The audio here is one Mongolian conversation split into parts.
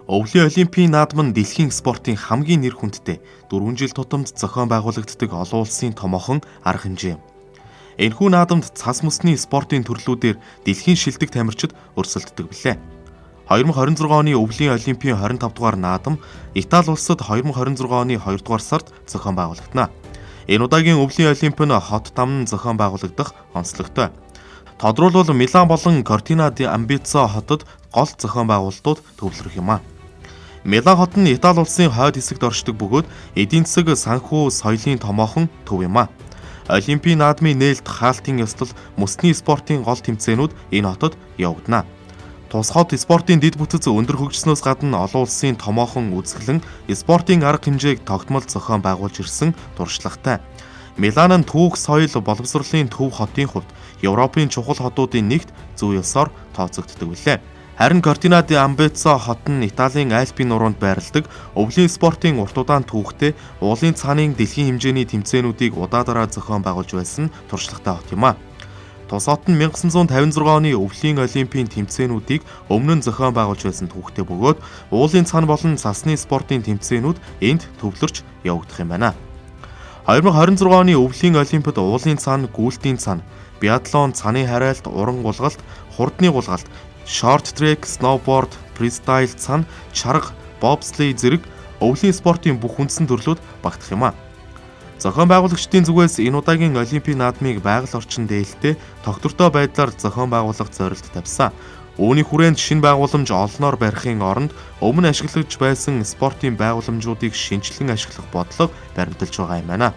Өвлийн олимпийн наадам нь дэлхийн спортын хамгийн нэр хүндтэй 4 жил тутамд зохион байгуулагддаг олон улсын томоохон арга хэмжээ. Энэхүү наадамд цас мөсний спортын төрлүүдээр дэлхийн шилдэг тамирчид өрсөлддөг билээ. 2026 оны Өвлийн олимпийн 25 дугаар наадам Итали улсад 2026 оны 2 дугаар сард зохион байгуулагдана. Энэ удаагийн Өвлийн олимп нь хот тамн зохион байгуулагдах онцлогтой. Тодруулбал Милан болон Кортина ди Амбиццо хотод гол зохион байгуулалтууд төвлөрөх юм а. Милан хот нь Итали улсын хойд хэсэгт оршдог бөгөөд эдийн засаг санхүү соёлын томоохон төв юм а. Олимпийн наадмын нээлт хаалтын ёслол мөсний спортын гол тэмцээнүүд энэ хотод явагдана. Тус хот спортын дэд бүтэц өндөр хөгжснөөс гадна олон улсын томоохон үзэсгэлэн спортын арга хэмжээг тогтмол зохион байгуулж ирсэн туршлагатай. Милан нь түүх соёл боловсролын төв хотын хувьд Европын чухал хотуудын нэгт зүй ёсоор тооцогддог билээ. Харин Кортина ди Амбиццо хот нь Италийн Альпийн нуруунд байрладаг өвлийн спортын урт удаан түүхтэй уулын цаанын дэлхийн хэмжээний тэмцээнүүдийг удаадараа зохион байгуулж байсан туршлагатай хот юм а. Тус хот нь 1956 оны Өвлийн олимпийн тэмцээнүүдийг өмнө нь зохион байгуулж байсан түүхтэй бөгөөд уулын цаан болон цасны спортын тэмцээнүүд энд төвлөрч явагдах юм байна. 2026 оны Өвлийн олимпиад уулын цаан, гүйлтийн цаан, биатлон, цаны харайлт, уран гулгалт, хурдны гулгалт, шорт трек, сноуборд, фристайл цан, чарга, бобслей зэрэг өвлийн спортын бүх үндсэн төрлүүд багтах юм а. Зохион байгуулагчдын зүгээс энэ удаагийн олимпийн наадмыг байгаль орчин дээлтэй тогтвортой байдлаар зохион байгуулах зорилт тавьсан. Үүний хүрээнд шинэ байгууламж олноор барихын оронд өмнө ашиглаж байсан спортын байгууламжуудыг шинжилэн ашиглах бодлого баримталж байгаа юм байна.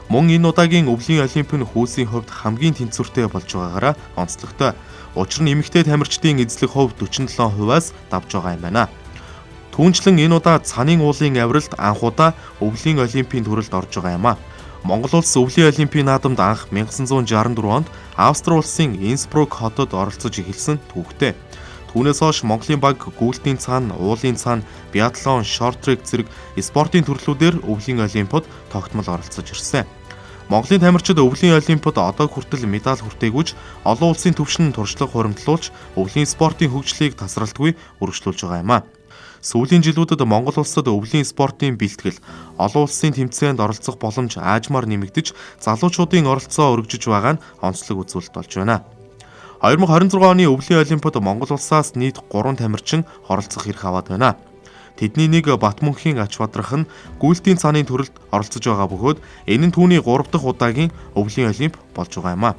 Мөн энэ удаагийн Өвлийн олимп нь хүйсийн хувьд хамгийн тэнцвэртэй болж байгаагаараа онцлогтой. Учир нь эмэгтэй тамирчдын эзлэх хувь 47%-аас давж байгаа юм байна. Түүнчлэн энэ удаа цанын уулын авиралд анх удаа Өвлийн олимпийн төрөлд орж байгаа юм а. Монгол улс Өвлийн олимпийн наадамд анх 1964 онд Австри улсын Инсбрук хотод оролцож эхэлсэн түүхтэй. Түүнээс хойш Монголын баг гүйлтийн цаан, уулын цаан, биатлон, шорт трек зэрэг спортын төрлүүдээр Өвлийн олимпиад тогтмол оролцож ирсэн. Монголын тамирчид Өвлийн олимпиад одоо хүртэл медаль хүртээгүйч олон улсын түвшин туршлага хуримтлуулж өвлийн спортын хөгжлийг тасралтгүй өргөжлүүлж байгаа юм а. Сүүлийн жилүүдэд Монгол улсад өвлийн спортын бэлтгэл, олон улсын тэмцээнд оролцох боломж аажмаар нэмэгдэж, залуучуудын оролцоо өргөжж байгаа нь онцлог үзүүлэлт болж байна. 2026 оны Өвлийн олимпиад Монгол улсаас нийт 3 тамирчин оролцох эрх аваад байна. Тэдний нэг Батмөнхийн ач бадрах нь гүйлтийн цааны төрөлд оролцож байгаа бөгөөд энэ нь түүний 3 дахь удаагийн Өвлийн олимп болж байгаа юм а.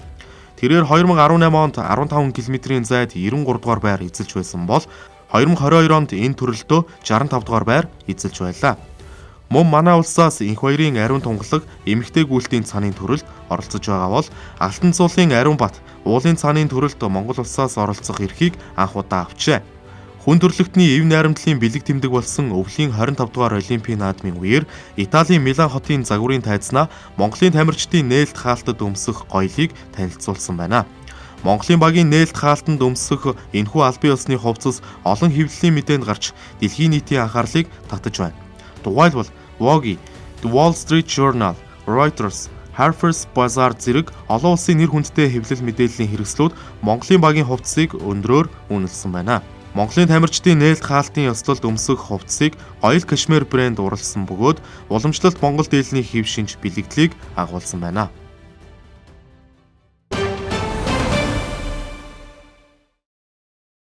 Тэрээр 2018 онд 15 км-ийн зайд 93 дугаар байр эзэлж байсан бол 2022 онд энэ төрөлдөө 65 дугаар байр эзэлж байлаа. Мөн манай улсаас энх хоёрын ариун тунгалаг эмэгтэй гүйлтийн цааны төрөлд оролцож байгаа бол Алтан цуулын Ариун бат уулын цааны төрөлд Монгол улсаас оролцох эрхийг анх удаа авчээ. Хүн төрөлхтний эв найрамдлын бэлэг тэмдэг болсон Өвлийн 25 дугаар олимпийн наадмын үеэр Италийн Милан хотын загварын тайзнаа Монголын тамирчдын нээлт хаалтад өмсөх гоёлыг танилцуулсан байна. Монголын багийн нээлт хаалтанд өмсөх энэхүү албан ёсны хувцас олон хэвлэлийн мэдээнд гарч дэлхийн нийтийн анхаарлыг татаж байна. Тухайлбал Vogue, The Wall Street Journal, Reuters, Harper's Bazaar зэрэг олон улсын нэр хүндтэй хэвлэл мэдээллийн хэрэгслүүд Монголын багийн хувцсыг өндрөөр үнэлсэн байна. Монголын тамирчдын нээлт хаалтын ёслолд өмсөх хувцсыг Гоёл Кашмир брэнд уралсан бөгөөд уламжлалт Монгол дээлний хэв шинж бэлэгдлийг агуулсан байна.